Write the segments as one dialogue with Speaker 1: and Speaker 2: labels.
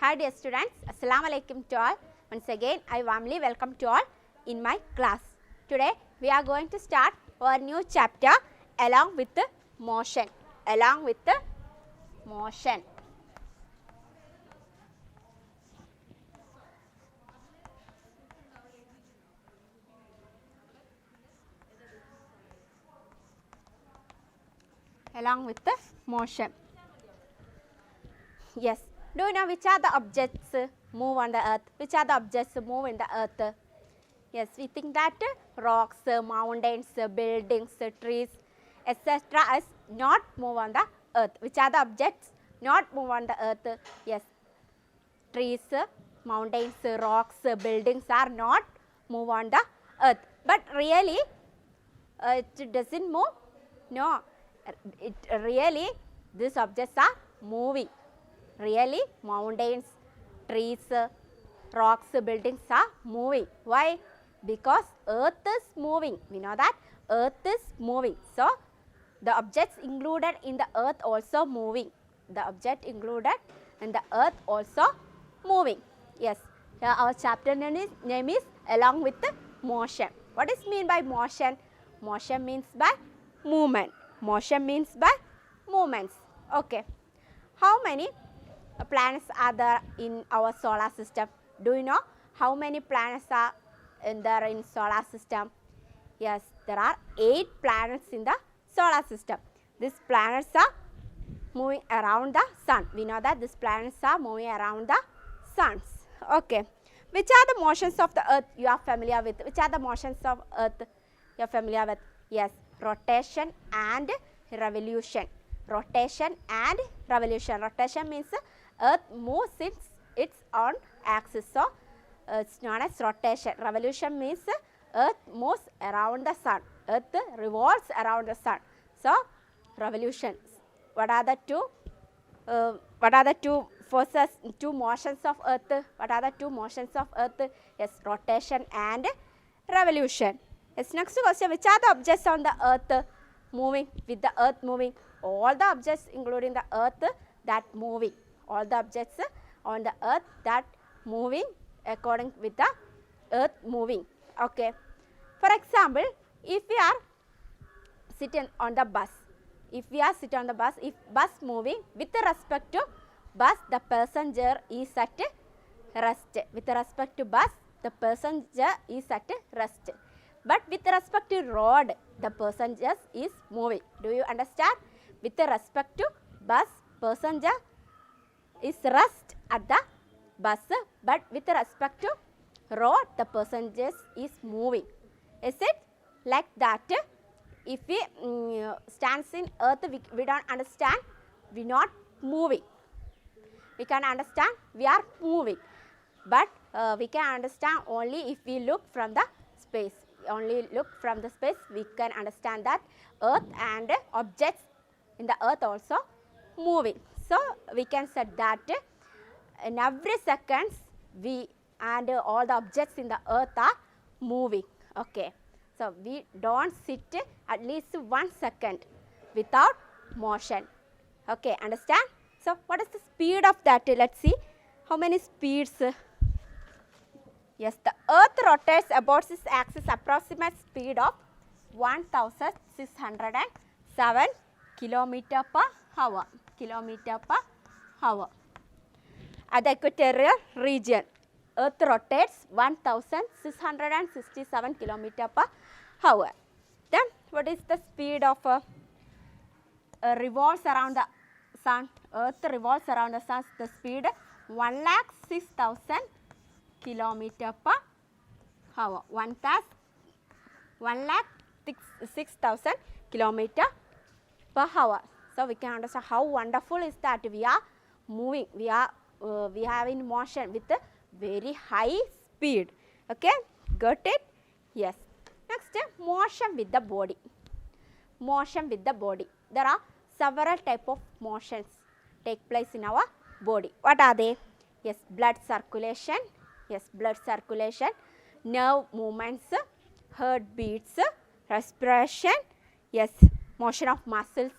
Speaker 1: Hi dear students, Assalamu alaikum to all. Once again, I warmly welcome to all in my class. Today, we are going to start our new chapter along with the motion. Along with the motion. Along with the motion. Yes. Do you know which are the objects move on the earth? Which are the objects move in the earth? Yes, we think that rocks, mountains, buildings, trees, etc. is not move on the earth. Which are the objects not move on the earth? Yes, trees, mountains, rocks, buildings are not move on the earth. But really, it doesn't move? No, it really, these objects are moving. Really, mountains, trees, rocks, buildings are moving. Why? Because earth is moving. We know that earth is moving. So, the objects included in the earth also moving. The object included in the earth also moving. Yes, here our chapter name is along with the motion. What is mean by motion? Motion means by movement. Motion means by movements. Okay. How many planets are there in our solar system? Do you know how many planets are there in solar system? Yes, there are 8 planets in the solar system. These planets are moving around the sun. We know that these planets are moving around the suns. Okay. Which are the motions of the earth you are familiar with? Which are the motions of earth you are familiar with? Yes, rotation and revolution. Rotation and revolution. Rotation means earth moves its own axis. So, it's known as rotation. Revolution means earth moves around the sun. Earth revolves around the sun. So, revolution. What are the two forces, two motions of earth? What are the two motions of earth? Yes, rotation and revolution. Yes, next question, which are the objects on the earth moving, with the earth moving? All the objects including the earth that moving. All the objects on the earth that moving according with the earth moving. Okay. For example, if we are sitting on the bus, if bus moving, with respect to bus, the passenger is at rest. With respect to bus, the passenger is at rest. But with respect to road, the passenger is moving. Do you understand? With respect to bus, passenger is rest at the bus, but with respect to road, the passengers is moving. Is it like that? If we stands in earth, we don't understand, we not moving. We can understand we are moving, but we can understand only if we look from the space. Only look from the space, we can understand that earth and objects in the earth also moving. So, we can say that in every seconds we and all the objects in the earth are moving. Okay. So, we don't sit at least 1 second without motion. Okay, understand? So, what is the speed of that? Let us see how many speeds. Yes, the earth rotates about its axis approximate speed of 1607 kilometer per hour. At the equatorial region, earth rotates 1667 kilometer per hour. Then what is the speed of revolves around the sun? Earth revolves around the sun, the speed 1,06,000 kilometer per hour. 1,06,000 kilometer per hour. So, we can understand how wonderful is that we are moving, we are in motion with a very high speed. Okay, got it? Yes. Next, motion with the body. Motion with the body. There are several type of motions take place in our body. What are they? Yes, blood circulation. Yes, blood circulation, nerve movements, heart beats, respiration. Yes, motion of muscles,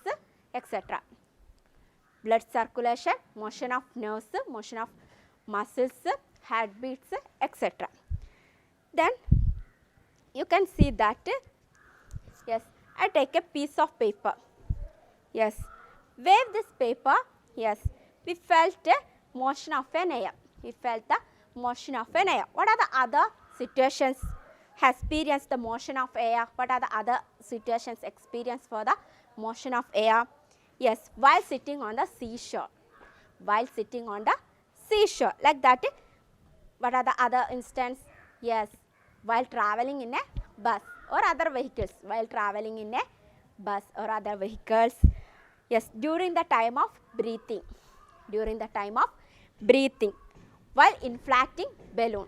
Speaker 1: etc. Blood circulation, motion of nerves, motion of muscles, heartbeats, etc. Then you can see that, yes, I take a piece of paper. Yes, wave this paper. Yes, we felt a motion of an air. We felt the motion of an air. What are the other situations experienced the motion of air? What are the other situations experienced for the motion of air? Yes, while sitting on the seashore. While sitting on the seashore, like that. What are the other instance? Yes, while traveling in a bus or other vehicles. While traveling in a bus or other vehicles. Yes, during the time of breathing. During the time of breathing. While inflating balloon.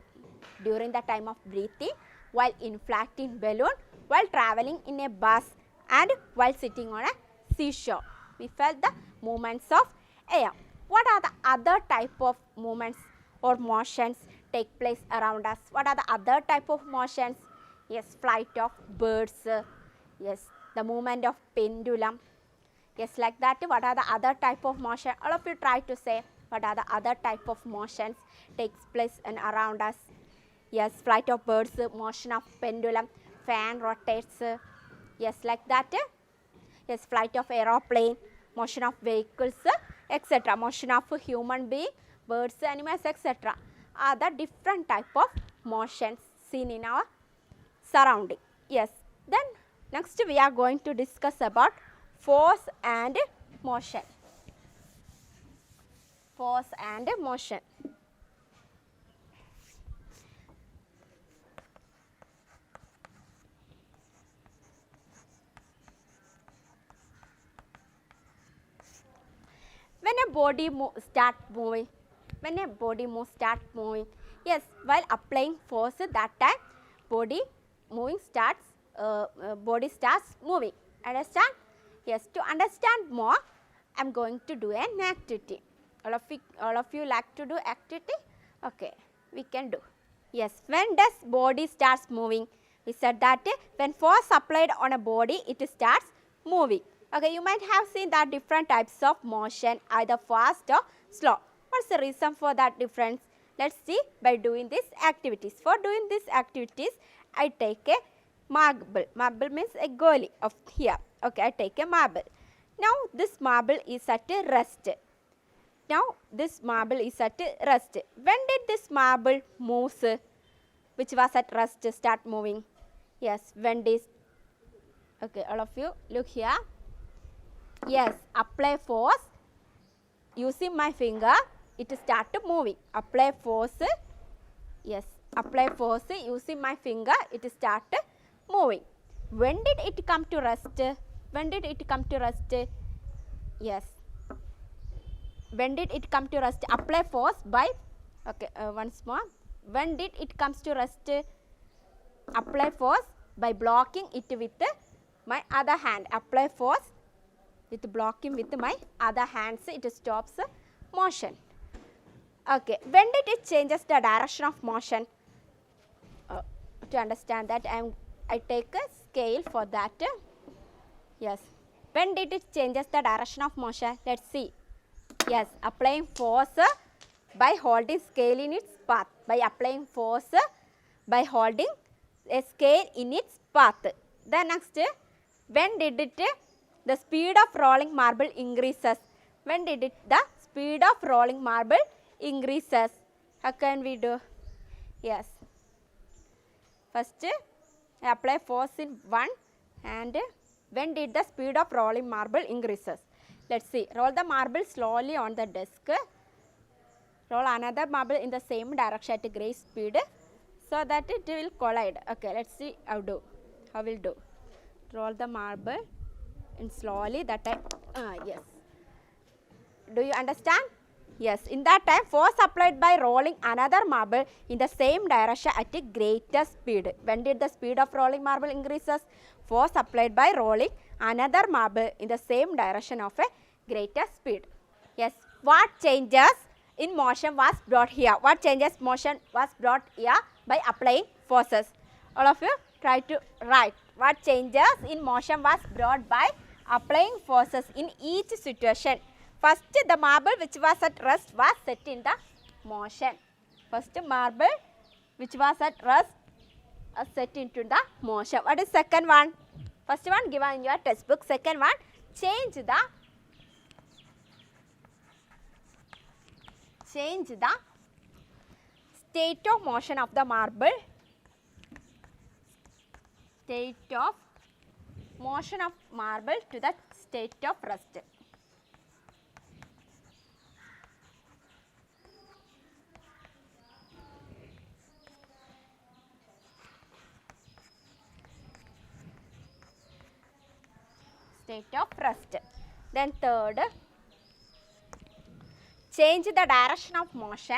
Speaker 1: During the time of breathing. While inflating balloon. While traveling in a bus and while sitting on a seashore. We felt the movements of air. What are the other type of movements or motions take place around us? What are the other type of motions? Yes, flight of birds. Yes, the movement of pendulum. Yes, like that. What are the other type of motion? All of you try to say what are the other type of motions takes place and around us. Yes, flight of birds, motion of pendulum, fan rotates. Yes, like that. Yes, flight of aeroplane, motion of vehicles, etc. Motion of human being, birds, animals, etc. are the different type of motions seen in our surrounding. Yes, then next we are going to discuss about force and motion. Force and motion. When a body start moving, yes, while applying force, that time body starts moving. Understand? Yes, to understand more, I am going to do an activity. All of you like to do activity? Okay, we can do. Yes, when does body starts moving? We said that when force applied on a body, it starts moving. Okay, you might have seen that different types of motion, either fast or slow. What's the reason for that difference? Let's see by doing these activities. For doing these activities, I take a marble. Marble means a goli of here. Okay, I take a marble. Now, this marble is at rest. When did this marble moves, which was at rest, start moving? Yes, when this, okay, all of you look here. Yes, apply force, using my finger, it start moving. Apply force, yes, apply force, using my finger, it start moving. When did it come to rest? When did it come to rest? Yes. When did it come to rest? Apply force by, okay, once more. When did it comes to rest? Apply force by blocking it with my other hand. Apply force with blocking with my other hands, it stops motion. Okay, when did it changes the direction of motion? To understand that, I take a scale for that. Yes, when did it changes the direction of motion? Let's see. Yes, applying force by holding scale in its path. By applying force by holding a scale in its path. Then next, when did it the speed of rolling marble increases? When did it the speed of rolling marble increases? How can we do? Yes, first apply force in one, and when did the speed of rolling marble increases? Let's see. Roll the marble slowly on the desk. Roll another marble in the same direction at a great speed so that it will collide. Okay, let's see how we'll do. Roll the marble and slowly that time. Yes. Do you understand? Yes. In that time, force applied by rolling another marble in the same direction at a greater speed. When did the speed of rolling marble increases? Force applied by rolling another marble in the same direction of a greater speed. Yes. What changes in motion was brought here? What changes motion was brought here by applying forces? All of you try to write. What changes in motion was brought by applying forces in each situation? First, the marble which was at rest was set in the motion. First marble which was at rest set into the motion. What is second one? First one given in your textbook. Second one, change the state of motion of the marble. State of motion of marble to the state of rest. State of rest. Then third, change the direction of motion.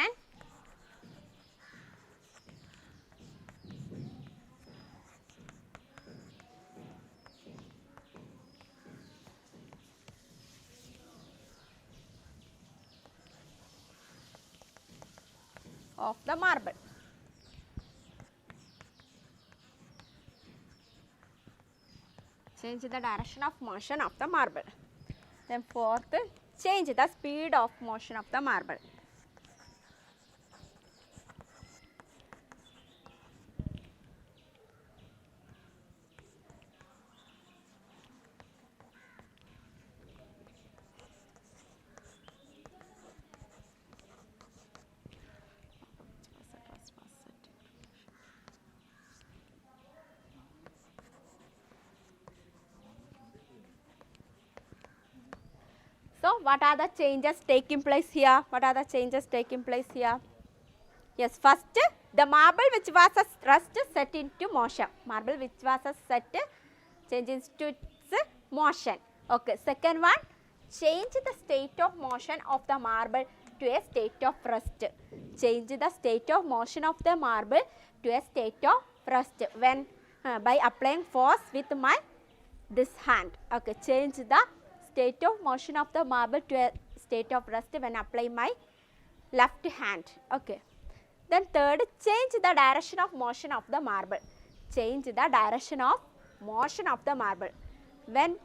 Speaker 1: Of the marble. Change the direction of motion of the marble. Then fourth, change the speed of motion of the marble. So, what are the changes taking place here? What are the changes taking place here? Yes, first the marble which was a rest set into motion. Marble which was a set changes to its motion. Okay. Second one, change the state of motion of the marble to a state of rest. Change the state of motion of the marble to a state of rest when by applying force with my this hand. Okay. Change the state of motion of the marble to a state of rest when apply my left hand. Okay. Then third, change the direction of motion of the marble. Change the direction of motion of the marble. When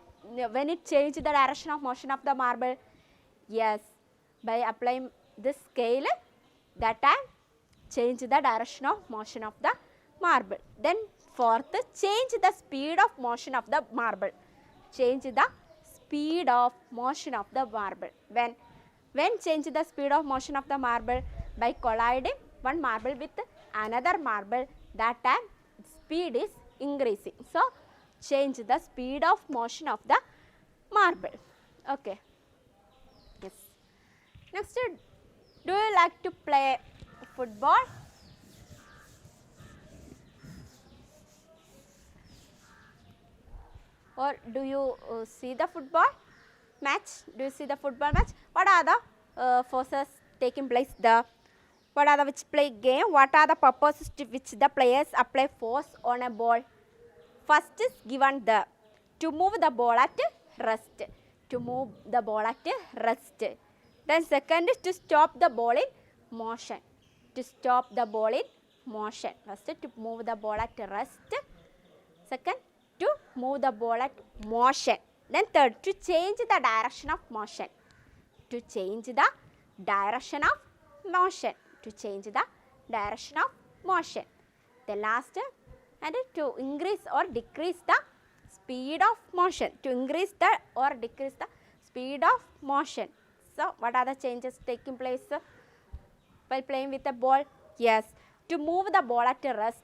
Speaker 1: it change the direction of motion of the marble? Yes, by applying this scale, that time change the direction of motion of the marble. Then fourth, change the speed of motion of the marble. Change the speed of motion of the marble. When change the speed of motion of the marble? By colliding one marble with another marble, that time speed is increasing. So, change the speed of motion of the marble. Okay. Yes. Next, do you like to play football? Or do you see the football match? Do you see the football match? What are the forces taking place there? What are the which play game? What are the purposes to which the players apply force on a ball? First is given the to move the ball at rest. To move the ball at rest. Then second is to stop the ball in motion. To stop the ball in motion. First to move the ball at rest. Second, to move the ball at motion. Then third, to change the direction of motion. To change the direction of motion. To change the direction of motion. The last, and to increase or decrease the speed of motion. To increase the or decrease the speed of motion. So, what are the changes taking place while playing with the ball? Yes, to move the ball at rest,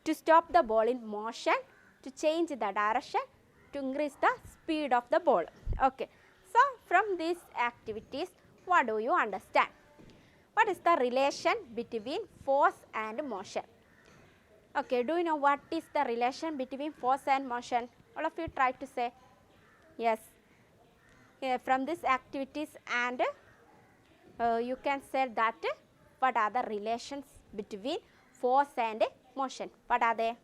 Speaker 1: to stop the ball in motion, to change the direction, to increase the speed of the ball. Okay. So, from these activities, what do you understand? What is the relation between force and motion? Okay, do you know what is the relation between force and motion? All of you try to say. Yes. From these activities and you can say that what are the relations between force and motion? What are they?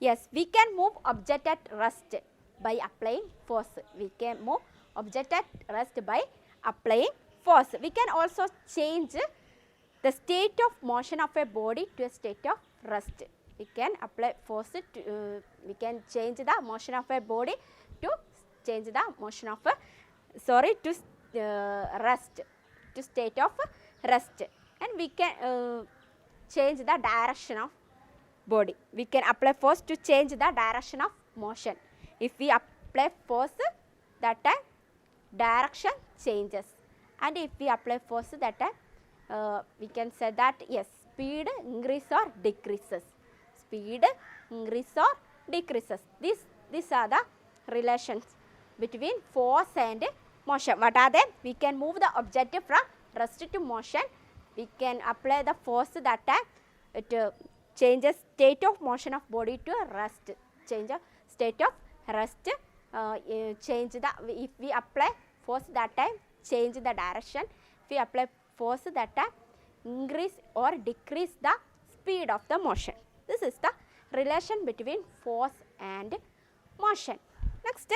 Speaker 1: Yes, we can move object at rest by applying force. We can move object at rest by applying force. We can also change the state of motion of a body to a state of rest. We can apply force to, we can change the motion of a body to change the motion of a, to rest, to state of rest. and we can change the direction of body. We can apply force to change the direction of motion. If we apply force, that time direction changes, and if we apply force, that time we can say that yes, speed increase or decreases. Speed increase or decreases. These are the relations between force and motion. What are they? We can move the object from rest to motion. We can apply the force, that time it changes state of motion of body to rest. Change the state of rest. Change the, if we apply force, that time change the direction. If we apply force, that time increase or decrease the speed of the motion. This is the relation between force and motion. Next,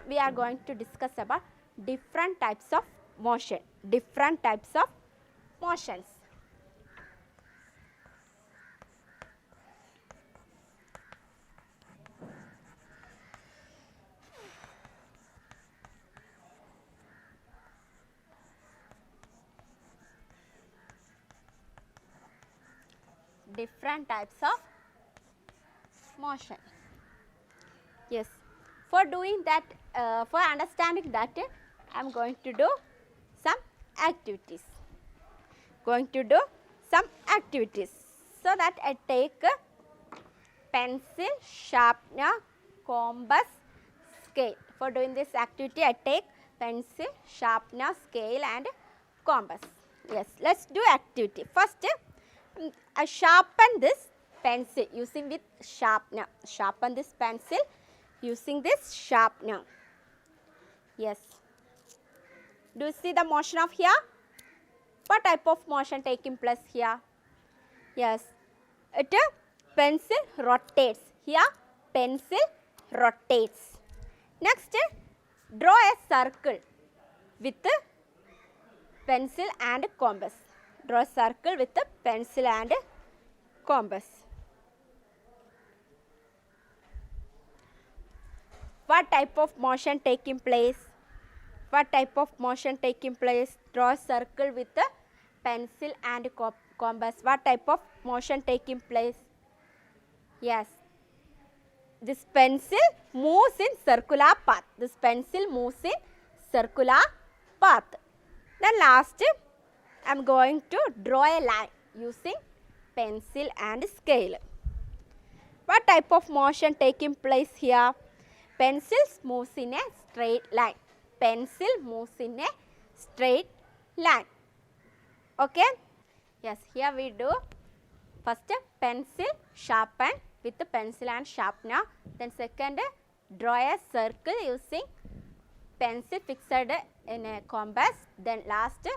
Speaker 1: we are going to discuss about different types of motion. Different types of motions. Different types of motion. Yes, for doing that, for understanding that, I am going to do some activities. So that I take pencil, sharpener, compass, scale. For doing this activity, I take pencil, sharpener, scale and compass. Yes, let's do activity. First, I sharpen this pencil using with sharpener. Sharpen this pencil using this sharpener. Yes. Do you see the motion of here? What type of motion taking place here? Yes. It pencil rotates. Here pencil rotates. Next, draw a circle with pencil and compass. Draw a circle with the pencil and compass. What type of motion taking place? What type of motion taking place? Draw a circle with the pencil and compass. What type of motion taking place? Yes. This pencil moves in circular path. This pencil moves in circular path. Then last, I am going to draw a line using pencil and scale. What type of motion taking place here? Pencil moves in a straight line. Pencil moves in a straight line. Okay? Yes, here we do first pencil sharpen with the pencil and sharpener. Then second, draw a circle using pencil fixed in a compass. Then last,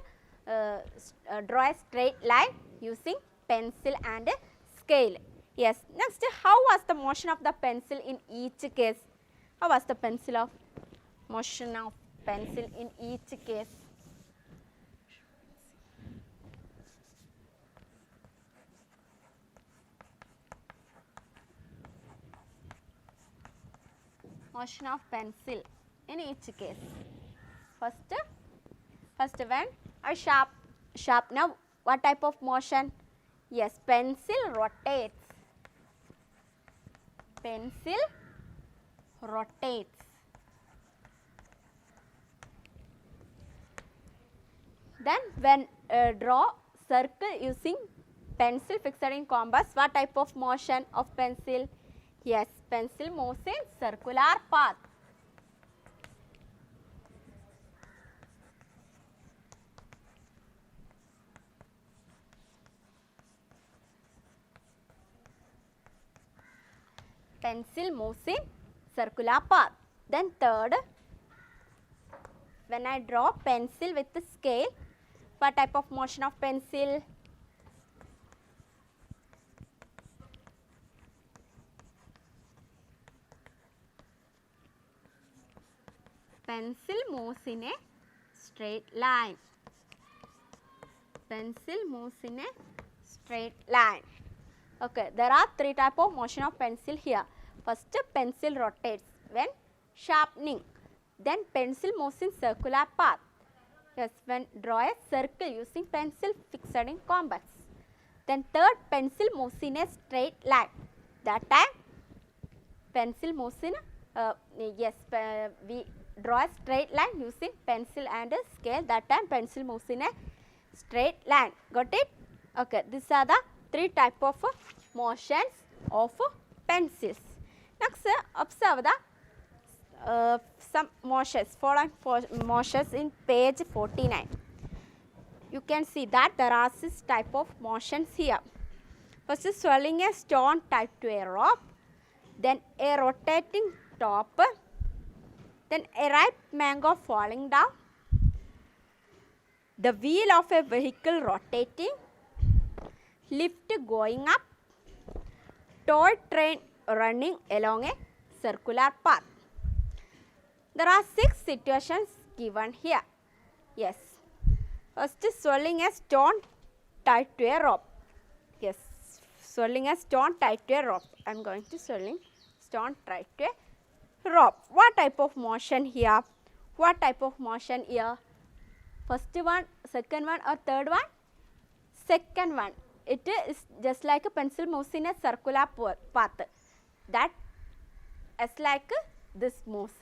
Speaker 1: draw a straight line using pencil and scale. Yes. Next, how was the motion of the pencil in each case? How was the motion of pencil in each case? Motion of pencil in each case. First when I sharpener, what type of motion? Yes, pencil rotates. Pencil rotates. Then when draw circle using pencil fixed in compass, what type of motion of pencil? Yes, pencil moves in circular path. Pencil moves in circular path. Then third, when I draw pencil with the scale, what type of motion of pencil? Pencil moves in a straight line. Pencil moves in a straight line. Okay, there are three types of motion of pencil here. First, pencil rotates when sharpening. Then pencil moves in circular path. Yes, when draw a circle using pencil fixed in compass. Then third, pencil moves in a straight line. That time pencil moves in, we draw a straight line using pencil and a scale. That time pencil moves in a straight line. Got it? Okay, these are the three type of motions of pencils. Next, observe the some motions, following motions in page 49. You can see that there are 6 type of motions here. First is swirling a stone tied to a rope, then a rotating top, then a ripe mango falling down, the wheel of a vehicle rotating, lift going up, toy train running along a circular path. There are 6 situations given here. Yes. First is swirling a stone tied to a rope. Yes, swirling a stone tied to a rope. I am going to swirling stone tied to a rope. What type of motion here? What type of motion here? First one, second one or third one? Second one. It is just like a pencil moves in a circular path. That as like this moves.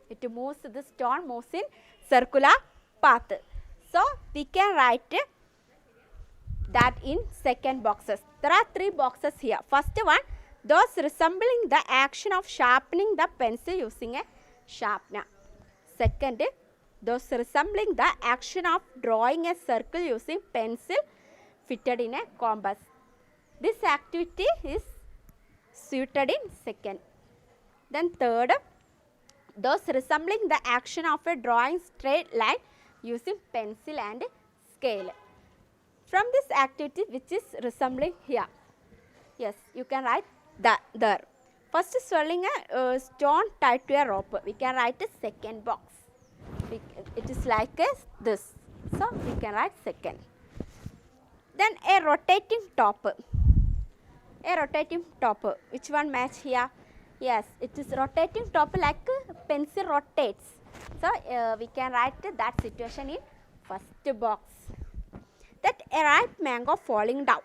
Speaker 1: It moves, the stone moves in circular path. So, we can write that in second boxes. There are 3 boxes here. First one, those resembling the action of sharpening the pencil using a sharpener. Second, those resembling the action of drawing a circle using pencil fitted in a compass. This activity is suited in second. Then third, those resembling the action of a drawing straight line using pencil and scale. From this activity which is resembling here, yes, you can write that there. First is swirling a stone tied to a rope. We can write a second box. It is like this. So, we can write second. Then a rotating top. A rotating top. Which one match here? Yes, it is rotating top like pencil rotates. So, we can write that situation in first box. That a ripe mango falling down.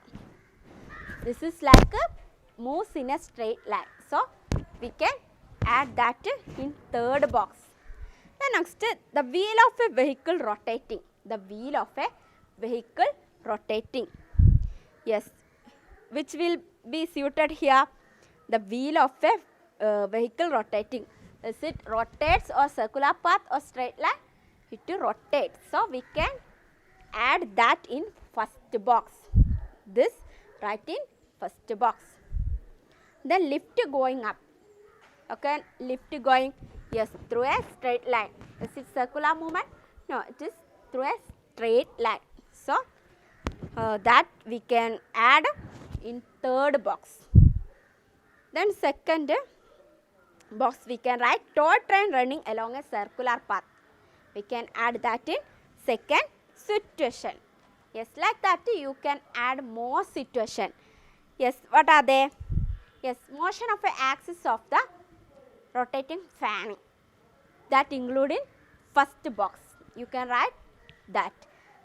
Speaker 1: This is like a moves in a straight line. So, we can add that in third box. The next, the wheel of a vehicle rotating. The wheel of a vehicle rotating. Yes, which will be suited here? The wheel of a vehicle rotating. Is it rotates or circular path or straight line? It rotates. So, we can add that in first box. This write in first box. Then lift going up. Okay, lift going, yes, through a straight line. Is it circular movement? No, it is through a straight line. So, that we can add in third box. Then second box we can write toy train running along a circular path. We can add that in second situation. Yes, like that you can add more situation. Yes, what are they? Yes, motion of a axis of the rotating fan. That include in first box. You can write that.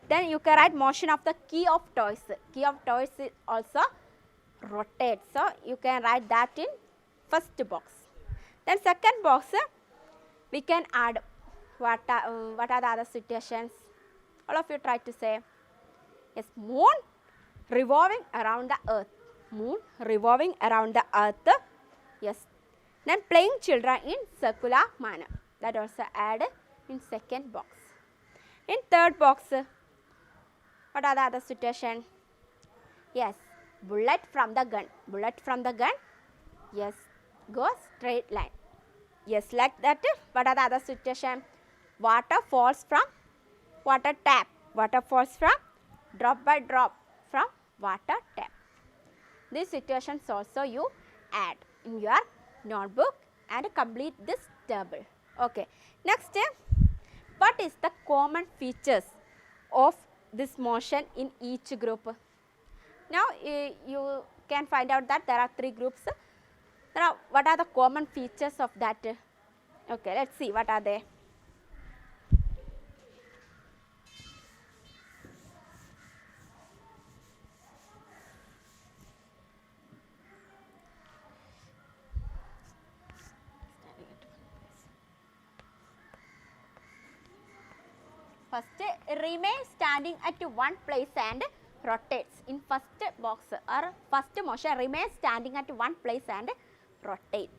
Speaker 1: Then you can write motion of the key of toys. Key of toys is also rotates. So, you can write that in first box. Then second box, we can add what are the other situations? All of you try to say. Yes, moon revolving around the earth. Moon revolving around the earth. Yes. Then playing children in circular manner. That also add in second box. In third box, what are the other situation? Yes, bullet from the gun. Bullet from the gun. Yes, go straight line. Yes, like that. What are the other situation? Water falls from water tap. Water falls from drop by drop from water tap. These situations also you add in your notebook and complete this table. Okay. Next, what is the common features of this motion in each group? Now, you can find out that there are 3 groups. Now, what are the common features of that? Okay, let us see what are they. First, remains standing at one place and rotates. In first box or first motion, remains standing at one place and rotates.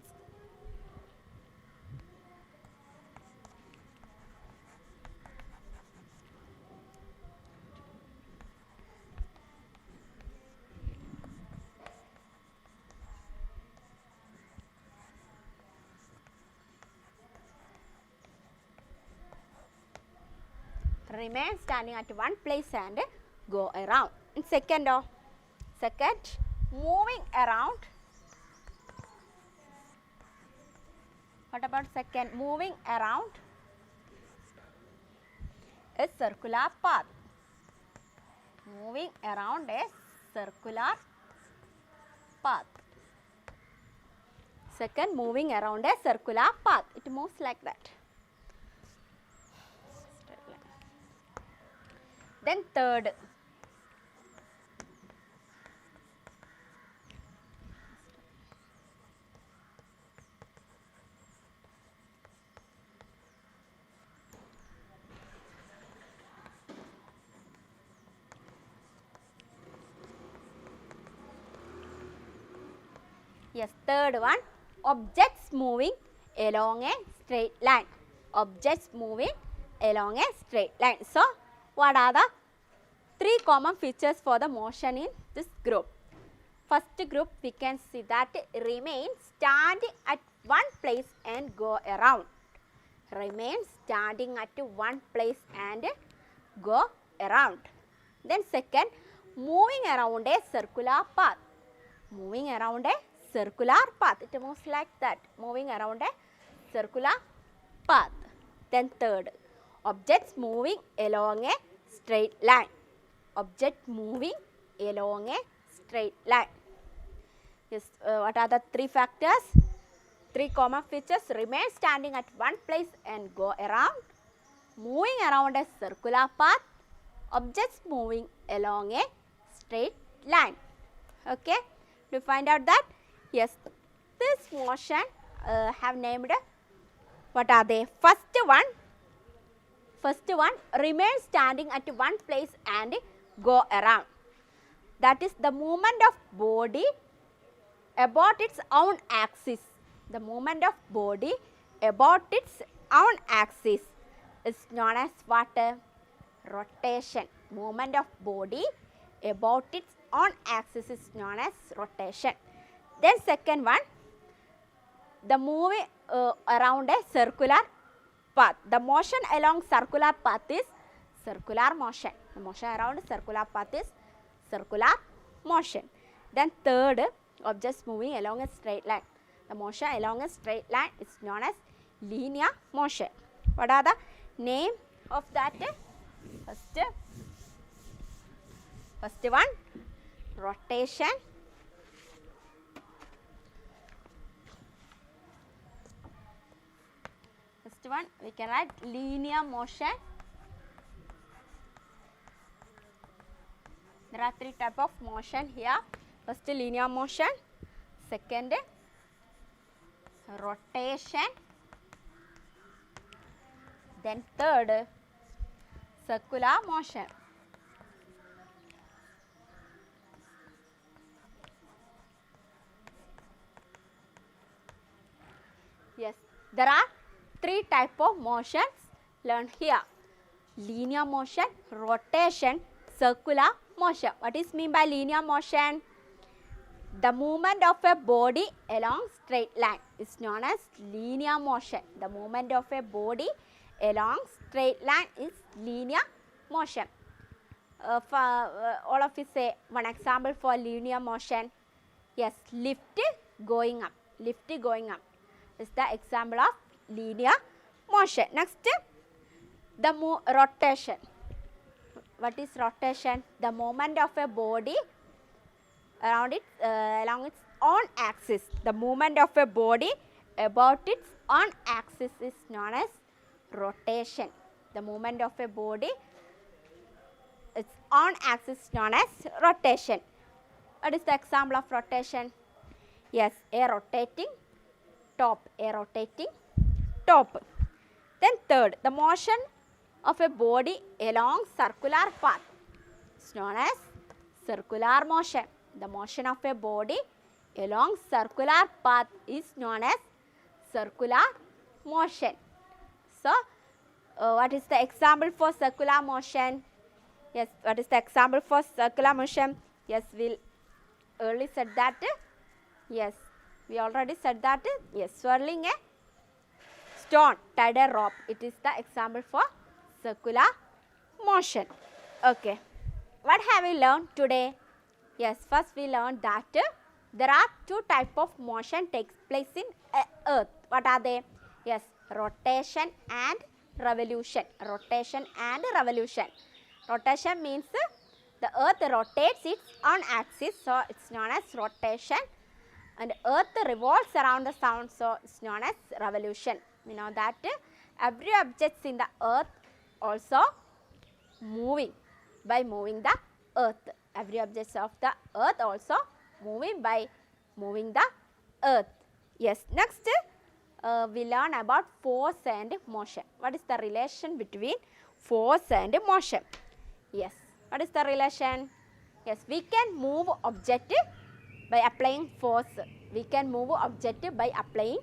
Speaker 1: Remain standing at one place and go around. In second, moving around. What about second? Moving around a circular path. Moving around a circular path. Second, moving around a circular path. It moves like that. Then third, yes, third one, objects moving along a straight line. Objects moving along a straight line. So, what are the three common features for the motion in this group? First group, we can see that remain standing at one place and go around. Remain standing at one place and go around. Then second, moving around a circular path. Moving around a circular path. It moves like that. Moving around a circular path. Then third, objects moving along a straight line. Object moving along a straight line. Yes, what are the three factors? Three common features: remain standing at one place and go around, moving around a circular path, objects moving along a straight line. Okay, to find out that, yes, this motion have named, what are they? First one, remain standing at one place and go around. That is the movement of body about its own axis. The movement of body about its own axis is known as what? Rotation. Movement of body about its own axis is known as rotation. Then second one, the moving around a circular path. The motion along circular path is circular motion. The motion around a circular path is circular motion. Then third, objects moving along a straight line. The motion along a straight line is known as linear motion. What are the name of that? First one, rotation. First one, we can write linear motion. There are three types of motion here. First, linear motion. Second, rotation. Then third, circular motion. Yes, there are three types of motions learned here: linear motion, rotation, circular motion. What is mean by linear motion? The movement of a body along straight line is known as linear motion. The movement of a body along straight line is linear motion. All of you say one example for linear motion. Yes, lift going up. Lift going up is the example of linear motion. Next, the rotation. What is rotation? The movement of a body around it along its own axis. The movement of a body about its own axis is known as rotation. The movement of a body its own axis is known as rotation. What is the example of rotation? Yes, a rotating top. A rotating top. Then third, the motion of a body along circular path is known as circular motion. The motion of a body along circular path is known as circular motion. So, what is the example for circular motion? Yes, what is the example for circular motion? Yes, we early said that. Yes, we already said that. Yes, swirling a stone, tied a rope. It is the example for circular motion. Okay. What have we learned today? Yes, first we learned that there are two types of motion takes place in earth. What are they? Yes, rotation and revolution. Rotation and revolution. Rotation means the earth rotates its own axis, so it's known as rotation, and earth revolves around the sun, so it's known as revolution. We know that every object in the earth also moving by moving the earth. Every object of the earth also moving by moving the earth. Yes, next we learn about force and motion. What is the relation between force and motion? Yes, what is the relation? Yes, we can move object by applying force. We can move object by applying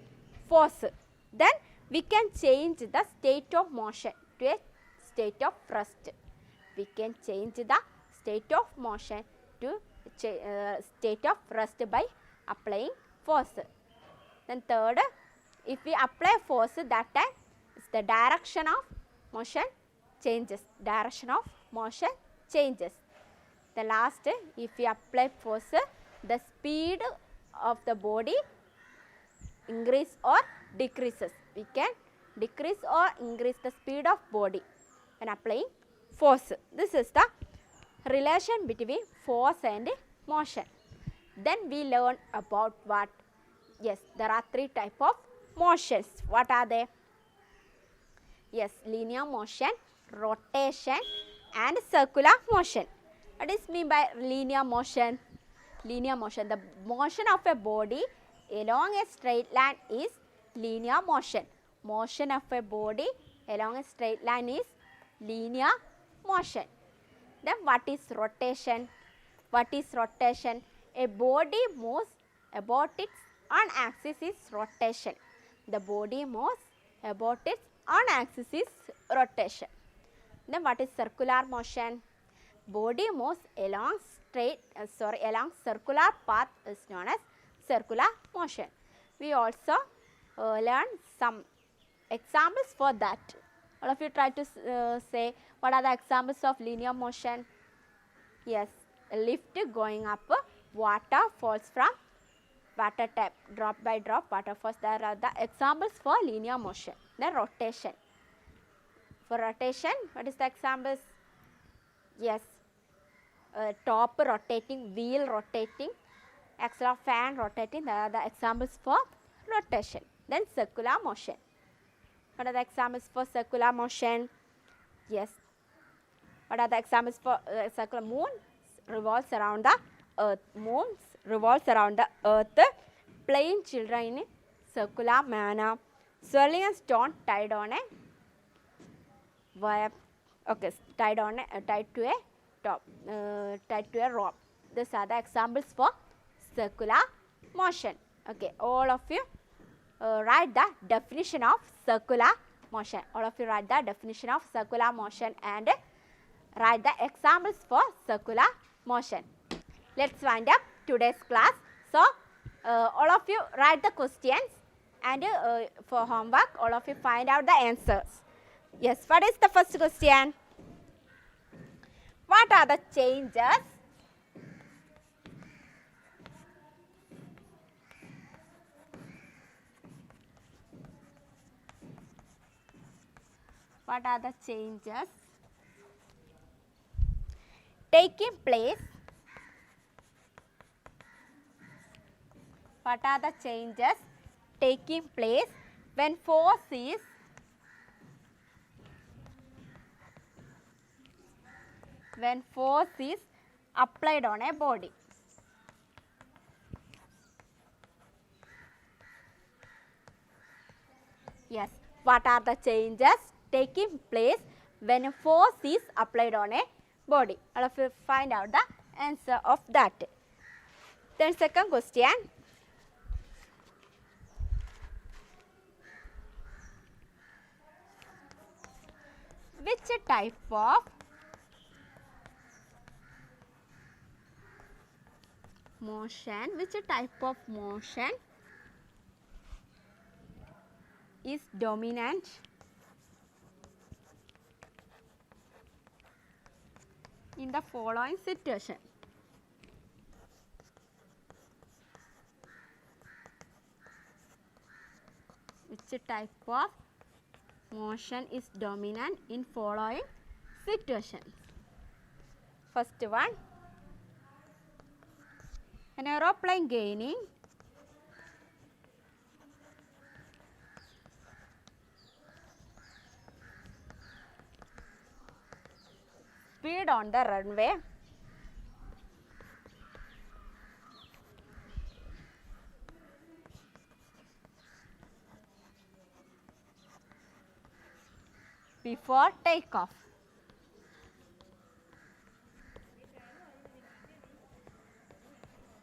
Speaker 1: force. Then we can change the state of motion to a state of rest. We can change the state of motion to state of rest by applying force. Then third, if we apply force, that time the direction of motion changes. Direction of motion changes. The last, if we apply force, the speed of the body increase or decreases. We can decrease or increase the speed of body when applying force. This is the relation between force and motion. Then we learn about what? Yes, there are three types of motions. What are they? Yes, linear motion, rotation and circular motion. What is mean by linear motion? Linear motion, the motion of a body along a straight line is linear motion. Motion of a body along a straight line is linear motion. Then what is rotation? What is rotation? A body moves about its own axis is rotation. The body moves about its own axis is rotation. Then what is circular motion? Body moves along along circular path is known as circular motion. We also learn some examples for that. All of you try to say what are the examples of linear motion. Yes, a lift going up, water falls from water tap, drop by drop water falls. There are the examples for linear motion. Then rotation. For rotation, what is the examples? Yes, top rotating, wheel rotating, axle of fan rotating. There are the examples for rotation. Then circular motion. What are the examples for circular motion? Yes. What are the examples for circular? Moon revolves around the earth. Moon revolves around the earth. Playing children in a circular manner. Swirling a stone tied on a wire. Okay, tied to a top, tied to a rope. These are the examples for circular motion. Okay, all of you write the definition of circular motion. All of you write the definition of circular motion and write the examples for circular motion. Let's wind up today's class. So, all of you write the questions and for homework, all of you find out the answers. Yes, what is the first question? What are the changes taking place? What are the changes taking place when force is applied on a body? Yes, what are the changes taking place when a force is applied on a body. All of you find out the answer of that. Then second question. Which type of motion is dominant in the following situation? Which type of motion is dominant in following situations? First one, an aeroplane gaining speed on the runway before takeoff.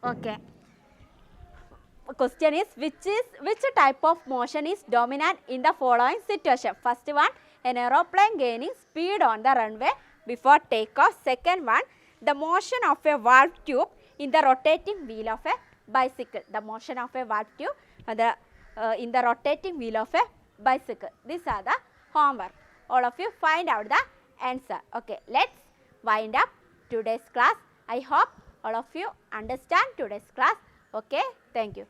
Speaker 1: Okay. Question is which type of motion is dominant in the following situation? First one, an aeroplane gaining speed on the runway before takeoff. Second one, the motion of a valve tube in the rotating wheel of a bicycle. The motion of a valve tube in the rotating wheel of a bicycle. These are the homework. All of you find out the answer. Okay, let's wind up today's class. I hope all of you understand today's class. Okay, thank you.